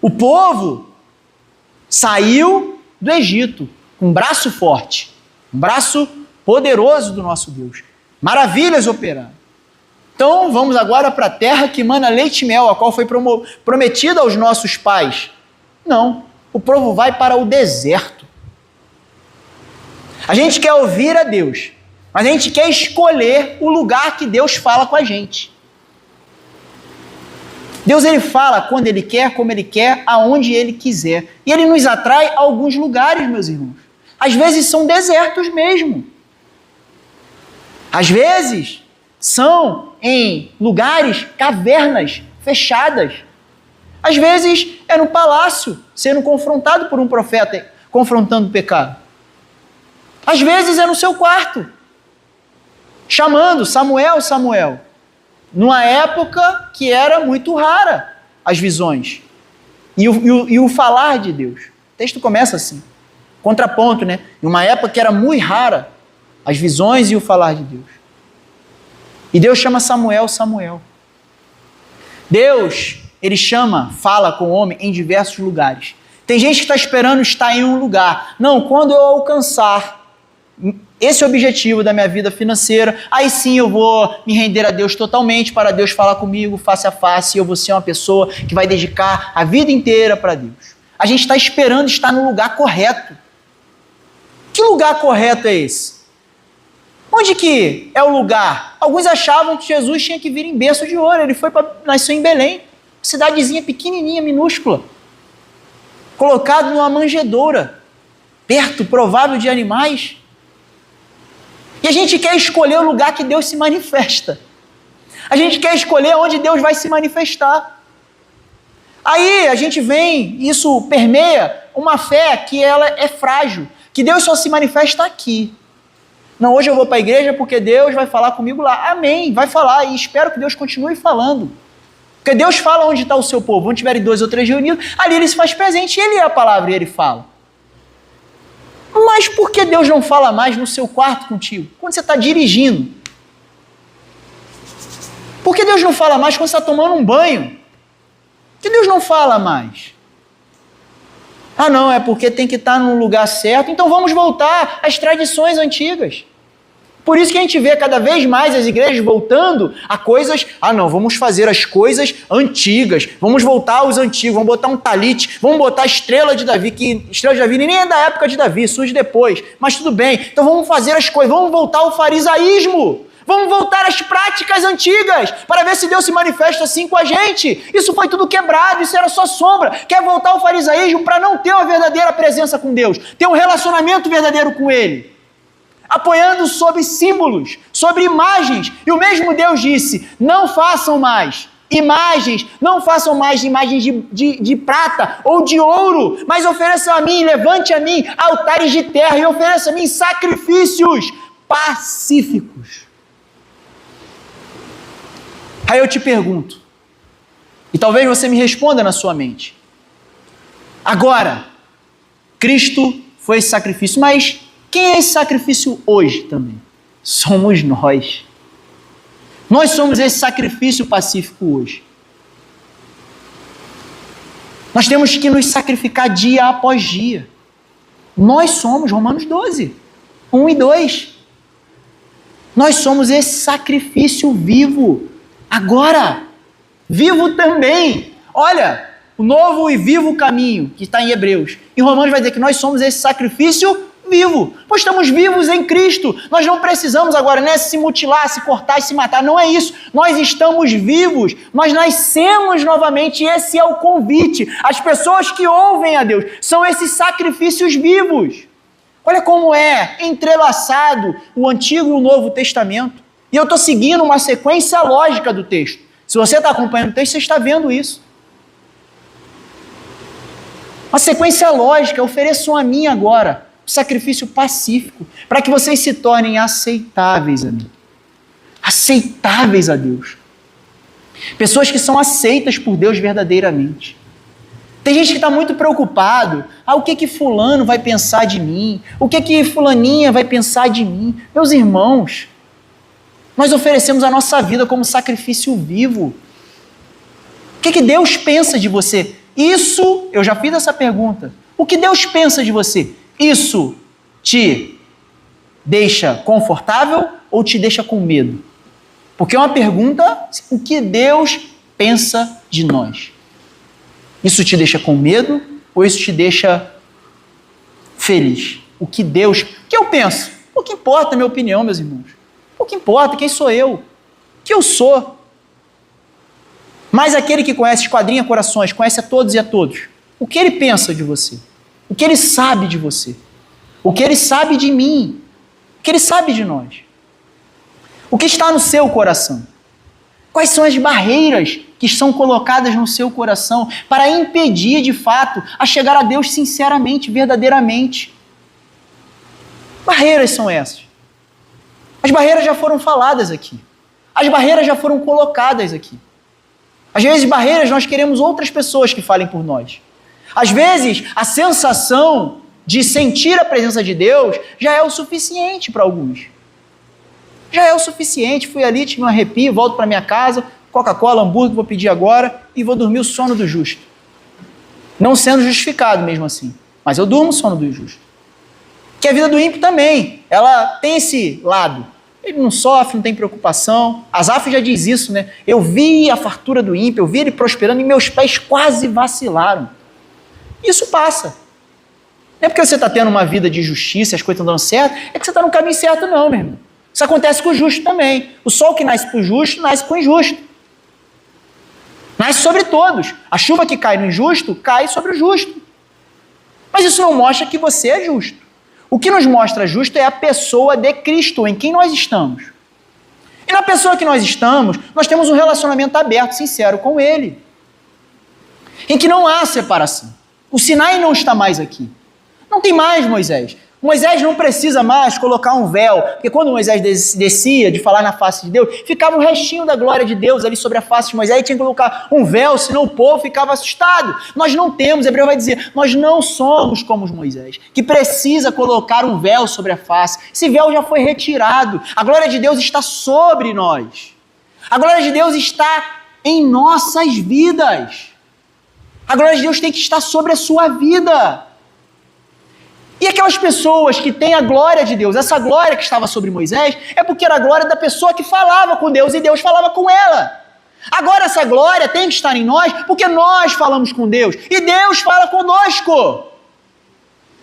O povo saiu do Egito com um braço forte, um braço poderoso do nosso Deus. Maravilhas operaram. Então vamos agora para a terra que mana leite e mel, a qual foi prometida aos nossos pais. Não, o povo vai para o deserto. A gente quer ouvir a Deus, mas a gente quer escolher o lugar que Deus fala com a gente. Deus, ele fala quando ele quer, como ele quer, aonde ele quiser. E ele nos atrai a alguns lugares, meus irmãos. Às vezes são desertos mesmo. Às vezes são em lugares, cavernas fechadas. Às vezes é no palácio, sendo confrontado por um profeta, confrontando o pecado. Às vezes é no seu quarto, chamando Samuel, Samuel, numa época que era muito rara as visões e o falar de Deus. O texto começa assim, contraponto, né? Em uma época que era muito rara as visões e o falar de Deus. E Deus chama Samuel, Samuel. Deus, ele fala com o homem em diversos lugares. Tem gente que está esperando estar em um lugar. Não, quando eu alcançar esse objetivo da minha vida financeira, aí sim eu vou me render a Deus totalmente, para Deus falar comigo face a face, e eu vou ser uma pessoa que vai dedicar a vida inteira para Deus. A gente está esperando estar no lugar correto. Que lugar correto é esse? Onde que é o lugar? Alguns achavam que Jesus tinha que vir em berço de ouro, ele nasceu em Belém, cidadezinha pequenininha, minúscula, colocado numa manjedoura, perto, provável, de animais. E a gente quer escolher o lugar que Deus se manifesta. A gente quer escolher onde Deus vai se manifestar. Aí a gente vem, isso permeia uma fé que ela é frágil, que Deus só se manifesta aqui. Não, hoje eu vou para a igreja porque Deus vai falar comigo lá. Amém, vai falar e espero que Deus continue falando. Porque Deus fala onde está o seu povo. Onde tiverem 2 ou 3 reunidos, ali ele se faz presente, ele é a palavra e ele fala. Mas por que Deus não fala mais no seu quarto contigo? Quando você está dirigindo? Por que Deus não fala mais quando você está tomando um banho? Por que Deus não fala mais? Ah não, é porque tem que estar no lugar certo, então vamos voltar às tradições antigas. Por isso que a gente vê cada vez mais as igrejas voltando a coisas, vamos fazer as coisas antigas, vamos voltar aos antigos, vamos botar um talite, vamos botar a estrela de Davi, que estrela de Davi nem é da época de Davi, surge depois, mas tudo bem, então vamos fazer as coisas, vamos voltar ao farisaísmo, vamos voltar às práticas antigas, para ver se Deus se manifesta assim com a gente. Isso foi tudo quebrado, isso era só sombra. Quer voltar ao farisaísmo para não ter uma verdadeira presença com Deus, ter um relacionamento verdadeiro com Ele. Apoiando sobre símbolos, sobre imagens. E o mesmo Deus disse, não façam mais imagens, não façam mais imagens de prata ou de ouro, mas ofereçam a mim, levante a mim altares de terra e ofereçam a mim sacrifícios pacíficos. Aí eu te pergunto, e talvez você me responda na sua mente. Agora, Cristo foi esse sacrifício, mas quem é esse sacrifício hoje também? Somos nós. Nós somos esse sacrifício pacífico hoje. Nós temos que nos sacrificar dia após dia. Nós somos, Romanos 12, 1 e 2. Nós somos esse sacrifício vivo. Agora, vivo também. Olha, o novo e vivo caminho que está em Hebreus. E Romanos vai dizer que nós somos esse sacrifício vivo, pois estamos vivos em Cristo. Nós não precisamos agora se mutilar, se cortar e se matar, não é isso. Nós estamos vivos, nós nascemos novamente e esse é o convite. As pessoas que ouvem a Deus são esses sacrifícios vivos. Olha como é entrelaçado o Antigo e o Novo Testamento. E eu estou seguindo uma sequência lógica do texto. Se você está acompanhando o texto, você está vendo isso. Uma sequência lógica, ofereçam a mim agora sacrifício pacífico, para que vocês se tornem aceitáveis a mim. Aceitáveis a Deus. Pessoas que são aceitas por Deus verdadeiramente. Tem gente que está muito preocupado. O que fulano vai pensar de mim? O que fulaninha vai pensar de mim? Meus irmãos, nós oferecemos a nossa vida como sacrifício vivo. O que Deus pensa de você? Isso, eu já fiz essa pergunta. O que Deus pensa de você? Isso te deixa confortável ou te deixa com medo? Porque é uma pergunta, o que Deus pensa de nós? Isso te deixa com medo ou isso te deixa feliz? O que eu penso? O que importa a minha opinião, meus irmãos? O que importa, quem sou eu? O que eu sou? Mas aquele que conhece, esquadrinha corações, conhece a todos e a todos. O que ele pensa de você? O que ele sabe de você? O que ele sabe de mim? O que ele sabe de nós? O que está no seu coração? Quais são as barreiras que são colocadas no seu coração para impedir, de fato, a chegar a Deus sinceramente, verdadeiramente? Barreiras são essas. As barreiras já foram faladas aqui. As barreiras já foram colocadas aqui. Às vezes, barreiras, nós queremos outras pessoas que falem por nós. Às vezes, a sensação de sentir a presença de Deus já é o suficiente para alguns. Já é o suficiente. Fui ali, tive um arrepio, volto para minha casa, Coca-Cola, hambúrguer, vou pedir agora e vou dormir o sono do justo. Não sendo justificado mesmo assim, mas eu durmo o sono do justo. Que a vida do ímpio também, ela tem esse lado. Ele não sofre, não tem preocupação. Asaf já diz isso, né? Eu vi a fartura do ímpio, eu vi ele prosperando e meus pés quase vacilaram. Isso passa. Não é porque você está tendo uma vida de justiça, as coisas estão dando certo, é que você está no caminho certo não, meu irmão. Isso acontece com o justo também. O sol que nasce para o justo, nasce com o injusto. Nasce sobre todos. A chuva que cai no injusto, cai sobre o justo. Mas isso não mostra que você é justo. O que nos mostra justo é a pessoa de Cristo, em quem nós estamos. E na pessoa que nós estamos, nós temos um relacionamento aberto, sincero com Ele, em que não há separação. O Sinai não está mais aqui. Não tem mais Moisés. Moisés não precisa mais colocar um véu, porque quando Moisés descia de falar na face de Deus, ficava um restinho da glória de Deus ali sobre a face de Moisés, e tinha que colocar um véu, senão o povo ficava assustado. Nós não temos, Hebreu vai dizer, nós não somos como Moisés, que precisa colocar um véu sobre a face. Esse véu já foi retirado, a glória de Deus está sobre nós. A glória de Deus está em nossas vidas. A glória de Deus tem que estar sobre a sua vida. E aquelas pessoas que têm a glória de Deus, essa glória que estava sobre Moisés, é porque era a glória da pessoa que falava com Deus e Deus falava com ela. Agora essa glória tem que estar em nós porque nós falamos com Deus e Deus fala conosco.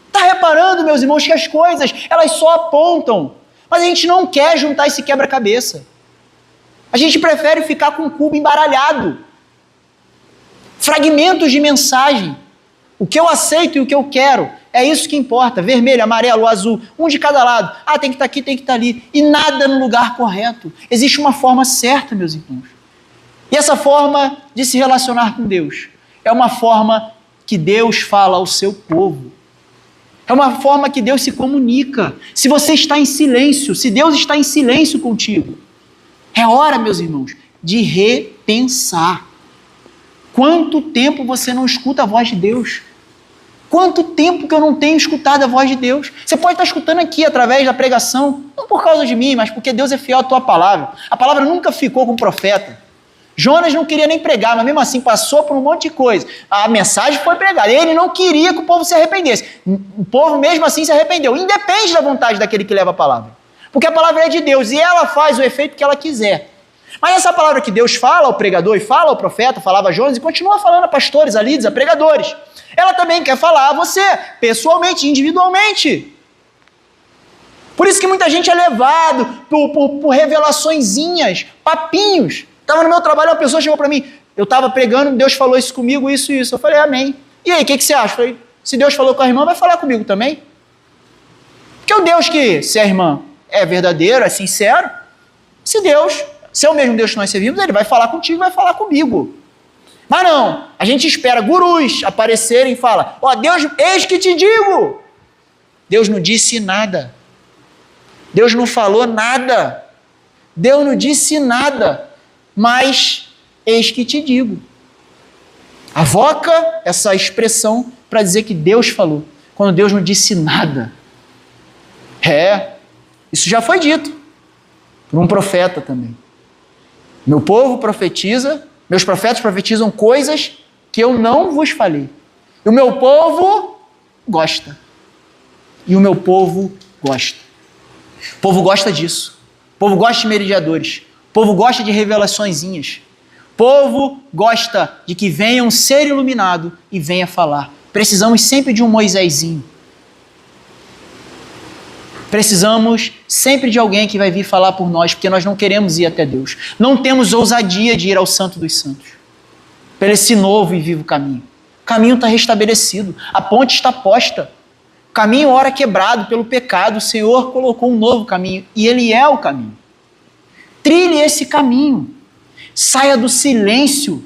Está reparando, meus irmãos, que as coisas, elas só apontam, mas a gente não quer juntar esse quebra-cabeça. A gente prefere ficar com o cubo embaralhado. Fragmentos de mensagem. O que eu aceito e o que eu quero. É isso que importa, vermelho, amarelo, azul, um de cada lado. Ah, tem que estar aqui, tem que estar ali. E nada no lugar correto. Existe uma forma certa, meus irmãos. E essa forma de se relacionar com Deus é uma forma que Deus fala ao seu povo. É uma forma que Deus se comunica. Se você está em silêncio, se Deus está em silêncio contigo, é hora, meus irmãos, de repensar. Quanto tempo você não escuta a voz de Deus? Quanto tempo que eu não tenho escutado a voz de Deus? Você pode estar escutando aqui através da pregação, não por causa de mim, mas porque Deus é fiel à tua palavra. A palavra nunca ficou com o profeta. Jonas não queria nem pregar, mas mesmo assim passou por um monte de coisa. A mensagem foi pregada. Ele não queria que o povo se arrependesse. O povo mesmo assim se arrependeu. Independe da vontade daquele que leva a palavra. Porque a palavra é de Deus e ela faz o efeito que ela quiser. Mas essa palavra que Deus fala ao pregador e fala ao profeta, falava a Jonas e continua falando a pastores, a líderes, a pregadores. Ela também quer falar a você, pessoalmente, individualmente. Por isso que muita gente é levado por revelaçõezinhas, papinhos. Estava no meu trabalho, uma pessoa chegou para mim, eu estava pregando, Deus falou isso comigo, isso e isso. Eu falei, amém. E aí, o que você acha? Eu falei, se Deus falou com a irmã, vai falar comigo também. Porque o Deus que, se a irmã é verdadeiro, é sincero, se é o mesmo Deus que nós servimos, ele vai falar contigo, vai falar comigo. Mas não, a gente espera gurus aparecerem e falam, ó, Deus, eis que te digo. Deus não disse nada. Deus não falou nada. Deus não disse nada. Mas, eis que te digo. Avoca essa expressão para dizer que Deus falou, quando Deus não disse nada. Isso já foi dito por um profeta também. Meu povo profetiza, meus profetas profetizam coisas que eu não vos falei. E o meu povo gosta. E o meu povo gosta. O povo gosta disso. O povo gosta de mediadores. O povo gosta de revelaçõezinhas. O povo gosta de que venham ser iluminado e venha falar. Precisamos sempre de um Moisésinho. Precisamos sempre de alguém que vai vir falar por nós, porque nós não queremos ir até Deus. Não temos ousadia de ir ao Santo dos Santos, pelo esse novo e vivo caminho. O caminho está restabelecido, a ponte está posta. O caminho, ora quebrado pelo pecado, o Senhor colocou um novo caminho, e Ele é o caminho. Trilhe esse caminho. Saia do silêncio.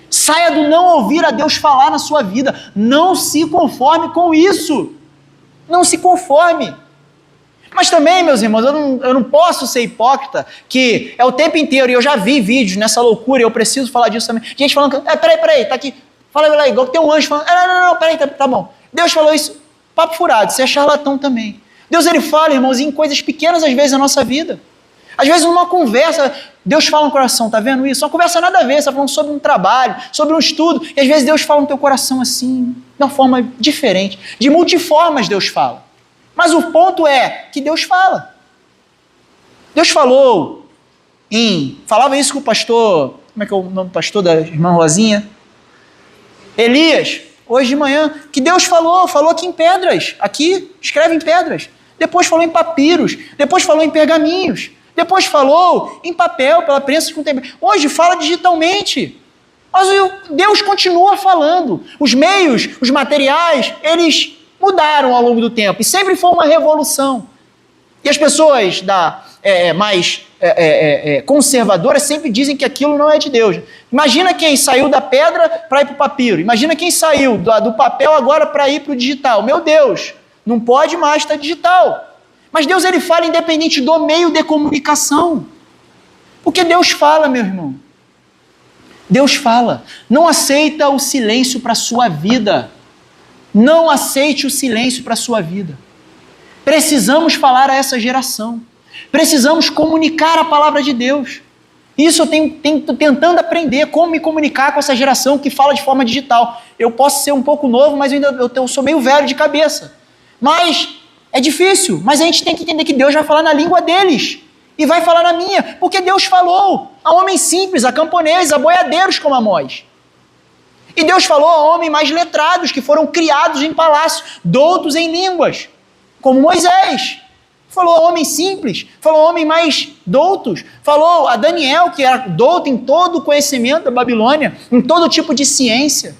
Saia do não ouvir a Deus falar na sua vida. Não se conforme com isso. Não se conforme. Mas também, meus irmãos, eu não posso ser hipócrita, que é o tempo inteiro, e eu já vi vídeos nessa loucura, e eu preciso falar disso também. Gente falando, peraí, tá aqui, fala lá, igual que tem um anjo falando, não, peraí, tá bom. Deus falou isso, papo furado, você é charlatão também. Deus, ele fala, irmãos, em coisas pequenas às vezes na nossa vida. Às vezes numa conversa, Deus fala no coração, tá vendo isso? Uma conversa nada a ver, você está falando sobre um trabalho, sobre um estudo, e às vezes Deus fala no teu coração assim, de uma forma diferente. De multiformas Deus fala. Mas o ponto é que Deus fala. Deus falou falava isso com o pastor, como é que é o nome do pastor da irmã Rosinha? Elias, hoje de manhã, que Deus falou aqui em pedras, aqui, escreve em pedras. Depois falou em papiros, depois falou em pergaminhos, depois falou em papel, pela prensa com tempero. Hoje fala digitalmente. Mas Deus continua falando. Os meios, os materiais, eles mudaram ao longo do tempo, e sempre foi uma revolução. E as pessoas mais conservadoras sempre dizem que aquilo não é de Deus. Imagina quem saiu da pedra para ir para o papiro. Imagina quem saiu do papel agora para ir para o digital. Meu Deus, não pode mais estar digital. Mas Deus, ele fala independente do meio de comunicação. Porque Deus fala, meu irmão. Deus fala. Não aceita o silêncio para a sua vida. Não aceite o silêncio para a sua vida. Precisamos falar a essa geração. Precisamos comunicar a palavra de Deus. Isso eu tenho tentando aprender como me comunicar com essa geração que fala de forma digital. Eu posso ser um pouco novo, mas eu sou meio velho de cabeça. Mas é difícil. Mas a gente tem que entender que Deus vai falar na língua deles. E vai falar na minha. Porque Deus falou a homens simples, a camponeses, a boiadeiros como Amós. E Deus falou a homens mais letrados, que foram criados em palácio, doutos em línguas, como Moisés. Falou a homens simples, falou a homens mais doutos, falou a Daniel, que era douto em todo o conhecimento da Babilônia, em todo tipo de ciência.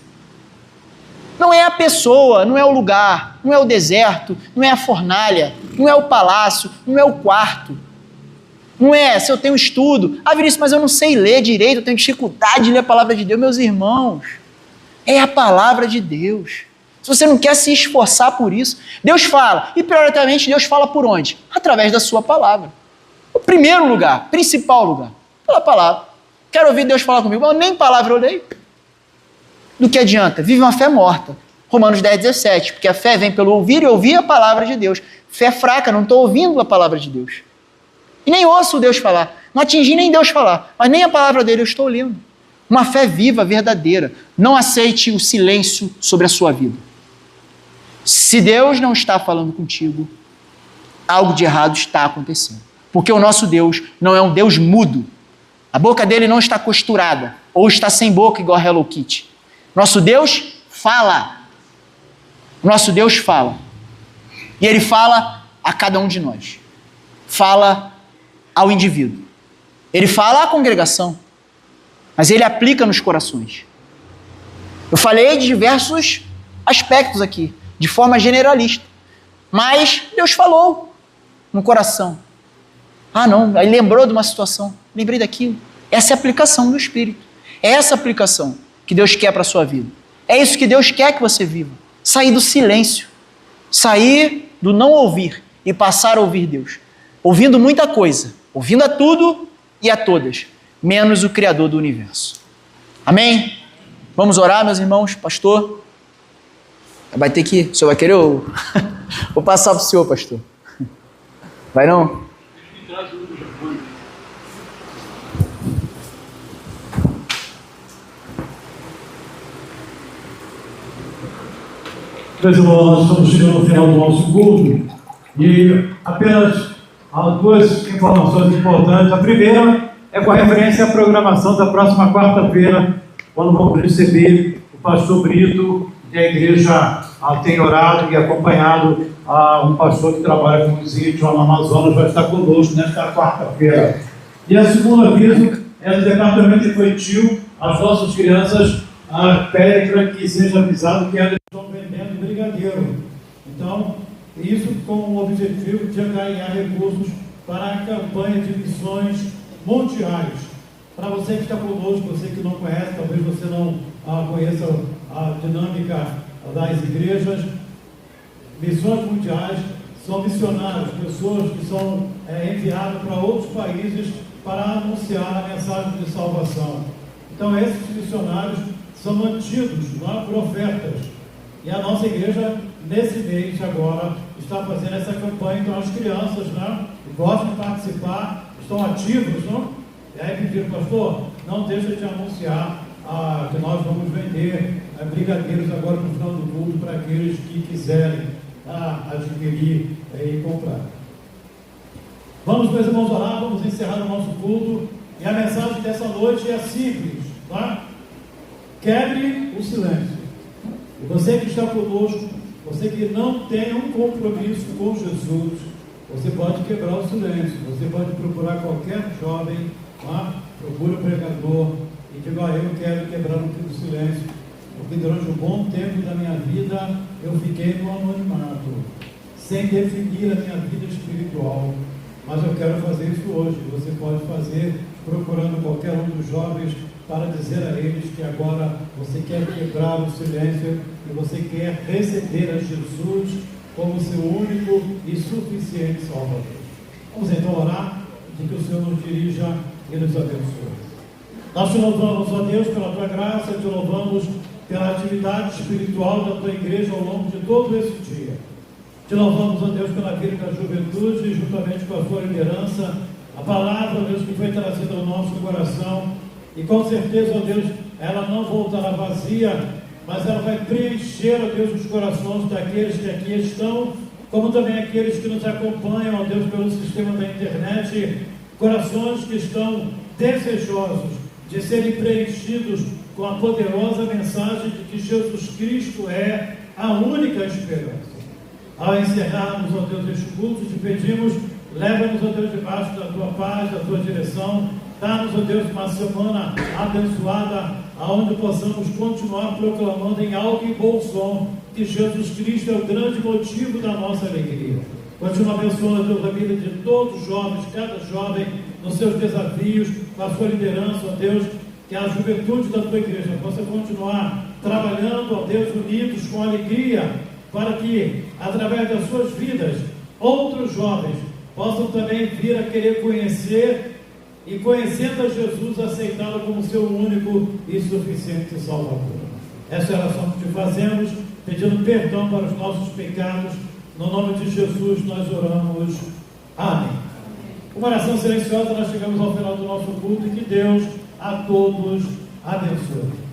Não é a pessoa, não é o lugar, não é o deserto, não é a fornalha, não é o palácio, não é o quarto. Não é se eu tenho estudo, Vinícius, mas eu não sei ler direito, eu tenho dificuldade de ler a palavra de Deus. Meus irmãos, é a palavra de Deus. Se você não quer se esforçar por isso, Deus fala. E prioritariamente Deus fala por onde? Através da sua palavra. O primeiro lugar, principal lugar, pela palavra. Quero ouvir Deus falar comigo. Mas nem palavra eu leio. Do que adianta? Vive uma fé morta. Romanos 10:17. Porque a fé vem pelo ouvir e ouvir a palavra de Deus. Fé fraca, não estou ouvindo a palavra de Deus. E nem ouço Deus falar. Não atingi nem Deus falar. Mas nem a palavra dele eu estou lendo. Uma fé viva, verdadeira. Não aceite o silêncio sobre a sua vida. Se Deus não está falando contigo, algo de errado está acontecendo. Porque o nosso Deus não é um Deus mudo. A boca dele não está costurada, ou está sem boca igual a Hello Kitty. Nosso Deus fala. Nosso Deus fala. E ele fala a cada um de nós. Fala ao indivíduo. Ele fala à congregação. Mas ele aplica nos corações. Eu falei de diversos aspectos aqui, de forma generalista. Mas Deus falou no coração. Não, aí lembrou de uma situação. Lembrei daquilo. Essa é a aplicação do Espírito. É essa aplicação que Deus quer para a sua vida. É isso que Deus quer que você viva. Sair do silêncio. Sair do não ouvir e passar a ouvir Deus. Ouvindo muita coisa. Ouvindo a tudo e a todas. Menos o Criador do universo. Amém? Vamos orar, meus irmãos? Pastor? Vai ter que... O senhor vai querer ou... Vou passar para o senhor, pastor. Vai não? Meus irmãos, nós estamos chegando ao final do nosso culto e apenas duas informações importantes. A primeira é com a referência à programação da próxima quarta-feira, quando vamos receber o pastor Brito, e a igreja tem orado e acompanhado um pastor que trabalha com os índios lá no Amazonas, vai estar conosco nesta quarta-feira. E a segunda aviso é do departamento infantil. As nossas crianças pedem para que seja avisado que elas estão vendendo brigadeiro. Então, isso com o objetivo de ganhar recursos para a campanha de missões mundiais. Para você que está conosco, você que não conhece, talvez você não conheça a dinâmica das igrejas, missões mundiais são missionários, pessoas que são enviadas para outros países para anunciar a mensagem de salvação. Então esses missionários são mantidos por ofertas. E a nossa igreja, nesse mês agora, está fazendo essa campanha. Então as crianças que gostam de participar, estão ativos, não? E aí pediram, pastor, não deixa de anunciar que nós vamos vender brigadeiros agora no final do culto para aqueles que quiserem adquirir e comprar. Vamos, meus irmãos, orar, vamos encerrar o nosso culto. E a mensagem dessa noite é simples, tá? Quebre o silêncio. E você que está conosco, você que não tem um compromisso com Jesus, você pode quebrar o silêncio. Você pode procurar qualquer jovem, procura o pregador e diga, eu quero quebrar o silêncio. porque durante um bom tempo da minha vida eu fiquei no anonimato, sem definir a minha vida espiritual. Mas eu quero fazer isso hoje. Você pode fazer procurando qualquer um dos jovens para dizer a eles que agora você quer quebrar o silêncio e você quer receber a Jesus como seu único e suficiente Salvador. Vamos então orar e que o Senhor nos dirija e nos abençoe. Nós te louvamos, ó Deus, pela tua graça, te louvamos pela atividade espiritual da tua igreja ao longo de todo esse dia. Te louvamos, ó Deus, pela vida da juventude, e juntamente com a sua liderança, a palavra, ó Deus, que foi trazida ao nosso coração, e com certeza, ó Deus, ela não voltará vazia, mas ela vai preencher, ó Deus, os corações daqueles que aqui estão, como também aqueles que nos acompanham, ó Deus, pelo sistema da internet, corações que estão desejosos de serem preenchidos com a poderosa mensagem de que Jesus Cristo é a única esperança. Ao encerrarmos, ó Deus, este culto, te pedimos, leva-nos, ó Deus, debaixo da tua paz, da tua direção, dá-nos, ó Deus, uma semana abençoada, aonde possamos continuar proclamando em alto e bom som que Jesus Cristo é o grande motivo da nossa alegria. Continua abençoando, ó Deus, a vida de todos os jovens, cada jovem nos seus desafios, com a sua liderança, ó Deus, que a juventude da tua igreja possa continuar trabalhando, ó Deus, unidos com alegria, para que, através das suas vidas, outros jovens possam também vir a querer conhecer e, conhecendo a Jesus, aceitá-lo como seu único e suficiente Salvador. Essa é a oração que te fazemos, pedindo perdão para os nossos pecados. No nome de Jesus nós oramos. Amém. Uma oração silenciosa, nós chegamos ao final do nosso culto e que Deus a todos abençoe.